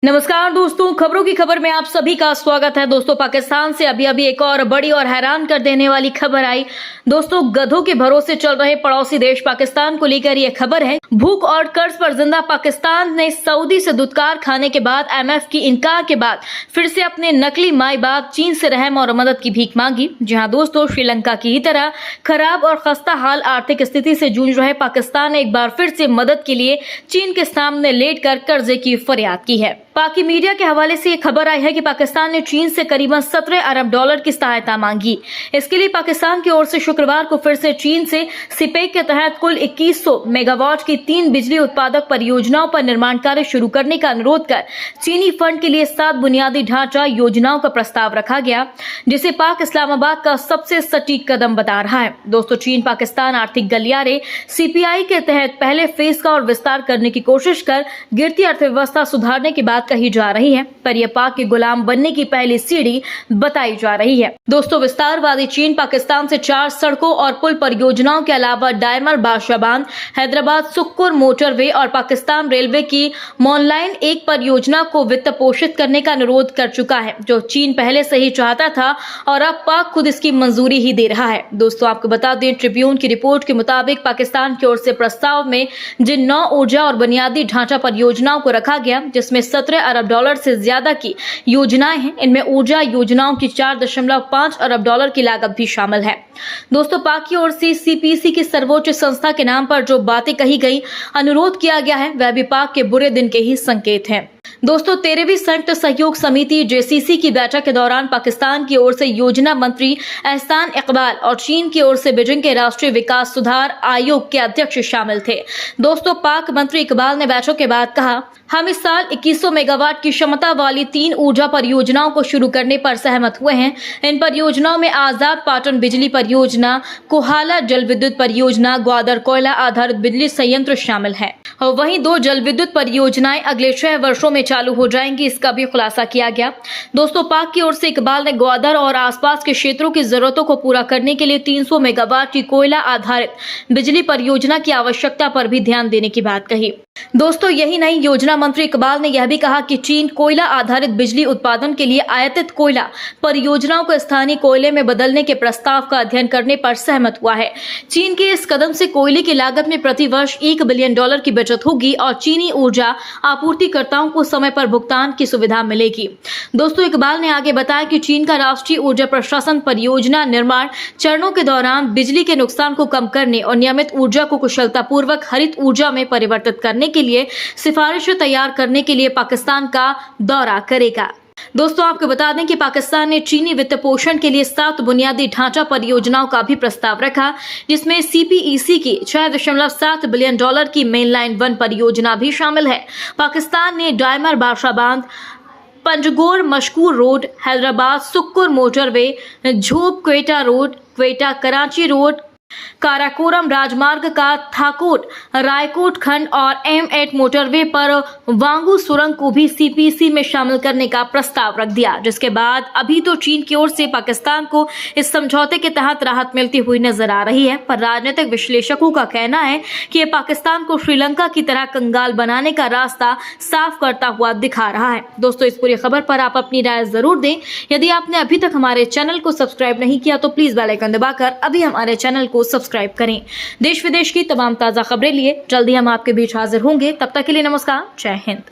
नमस्कार दोस्तों, खबरों की खबर में आप सभी का स्वागत है। दोस्तों, पाकिस्तान से अभी एक और बड़ी और हैरान कर देने वाली खबर आई। दोस्तों, गधों के भरोसे चल रहे पड़ोसी देश पाकिस्तान को लेकर यह खबर है। भूख और कर्ज पर जिंदा पाकिस्तान ने सऊदी से दुत्कार खाने के बाद, IMF की इनकार के बाद फिर से अपने नकली माई बाप चीन से रहम और मदद की भीख मांगी। जी हाँ दोस्तों, श्रीलंका की ही तरह खराब और खस्ता हाल आर्थिक स्थिति से जूझ रहे पाकिस्तान ने एक बार फिर से मदद के लिए चीन के सामने लेटकर कर्जे की फरियाद की है। पाकि मीडिया के हवाले से ये खबर आई है कि पाकिस्तान ने चीन से करीबन 17 अरब डॉलर की सहायता मांगी। इसके लिए पाकिस्तान की ओर से शुक्रवार को फिर से चीन से सिपेक के तहत कुल 2100 मेगावाट की 3 बिजली उत्पादक परियोजनाओं पर निर्माण कार्य शुरू करने का अनुरोध कर चीनी फंड के लिए 7 बुनियादी ढांचा योजनाओं का प्रस्ताव रखा गया, जिसे पाक इस्लामाबाद का सबसे सटीक कदम बता रहा है। दोस्तों, चीन पाकिस्तान आर्थिक गलियारे CPI के तहत पहले फेज का और विस्तार करने की कोशिश कर गिरती अर्थव्यवस्था सुधारने की बात कही जा रही है, पर यह पाक के गुलाम बनने की पहली सीढ़ी बताई जा रही है। दोस्तों, विस्तारवादी चीन पाकिस्तान से 4 सड़कों और पुल परियोजनाओं के अलावा डायमर बादशाह बांध, हैदराबाद सुक्कुर मोटरवे और पाकिस्तान रेलवे की मॉनलाइन 1 परियोजना को वित्त पोषित करने का अनुरोध कर चुका है, जो चीन पहले से ही चाहता था और अब पाक खुद इसकी मंजूरी ही दे रहा है। दोस्तों, आपको बता दें, ट्रिब्यून की रिपोर्ट के मुताबिक पाकिस्तान की ओर से प्रस्ताव में जिन 9 ऊर्जा और बुनियादी ढांचा परियोजनाओं को रखा गया, जिसमें 17 अरब डॉलर से ज्यादा की योजनाएं हैं, इनमें ऊर्जा योजनाओं की 4.5 अरब डॉलर की लागत भी शामिल है। दोस्तों, पाक की ओर से CPC की सर्वोच्च संस्था के नाम पर जो बातें कही गई, अनुरोध किया गया है, वह भी पाक के बुरे दिन के ही संकेत हैं। दोस्तों, 13वीं संयुक्त सहयोग समिति JCC की बैठक के दौरान पाकिस्तान की ओर से योजना मंत्री एहसान इकबाल और चीन की ओर से बीजिंग के राष्ट्रीय विकास सुधार आयोग के अध्यक्ष शामिल थे। दोस्तों, पाक मंत्री इकबाल ने बैठक के बाद कहा, हम इस साल 2100 मेगावाट की क्षमता वाली 3 ऊर्जा परियोजनाओं को शुरू करने पर सहमत हुए हैं। इन परियोजनाओं में आजाद पाटन बिजली परियोजना, कोहाला जल विद्युत परियोजना, ग्वादर कोयला आधारित बिजली संयंत्र शामिल है और वहीं 2 जल विद्युत परियोजनाएं अगले 6 वर्षों में चालू हो जाएंगी, इसका भी खुलासा किया गया। दोस्तों, पाक की ओर से इकबाल ने ग्वादर और आसपास के क्षेत्रों की जरूरतों को पूरा करने के लिए 300 मेगावाट की कोयला आधारित बिजली परियोजना की आवश्यकता पर भी ध्यान देने की बात कही। दोस्तों, यही नहीं, योजना मंत्री इकबाल ने यह भी कहा कि चीन कोयला आधारित बिजली उत्पादन के लिए आयातित कोयला परियोजनाओं को स्थानीय कोयले में बदलने के प्रस्ताव का अध्ययन करने पर सहमत हुआ है। चीन के इस कदम से कोयले की लागत में प्रति वर्ष $1 बिलियन की बचत होगी और चीनी ऊर्जा आपूर्तिकर्ताओं को समय पर भुगतान की सुविधा मिलेगी। दोस्तों, इकबाल ने आगे बताया कि चीन का राष्ट्रीय ऊर्जा प्रशासन परियोजना निर्माण चरणों के दौरान बिजली के नुकसान को कम करने और नियमित ऊर्जा को कुशलतापूर्वक हरित ऊर्जा में परिवर्तित करने के लिए सिफारिशें तैयार करने के लिए पाकिस्तान का दौरा करेगा। दोस्तों, आपको बता दें कि पाकिस्तान ने चीनी वित्त पोषण के लिए 7 बुनियादी ढांचा परियोजनाओं का भी प्रस्ताव रखा, जिसमें CPEC की 6.7 बिलियन डॉलर की मेनलाइन 1 परियोजना भी शामिल है। पाकिस्तान ने डायमर बादशाह बांध, पंजगोर मशकूर रोड, हैदराबाद सुक्कुर मोटरवे, झोप क्वेटा रोड, क्वेटा कराची रोड, काराकोरम राजमार्ग का थाकोट रायकोट खंड और M8 मोटरवे पर वांगू सुरंग को भी CPC में शामिल करने का प्रस्ताव रख दिया, जिसके बाद अभी तो चीन की ओर से पाकिस्तान को इस समझौते के तहत राहत मिलती हुई नजर आ रही है, पर राजनीतिक विश्लेषकों का कहना है कि ये पाकिस्तान को श्रीलंका की तरह कंगाल बनाने का रास्ता साफ करता हुआ दिखा रहा है। दोस्तों, इस पूरी खबर पर आप अपनी राय जरूर दें। यदि आपने अभी तक हमारे चैनल को सब्सक्राइब नहीं किया तो प्लीज बेल आइकन दबाकर अभी हमारे चैनल को सब्सक्राइब करें। देश विदेश की तमाम ताजा खबरें लिए जल्दी हम आपके बीच हाजिर होंगे। तब तक के लिए नमस्कार, जय हिंद।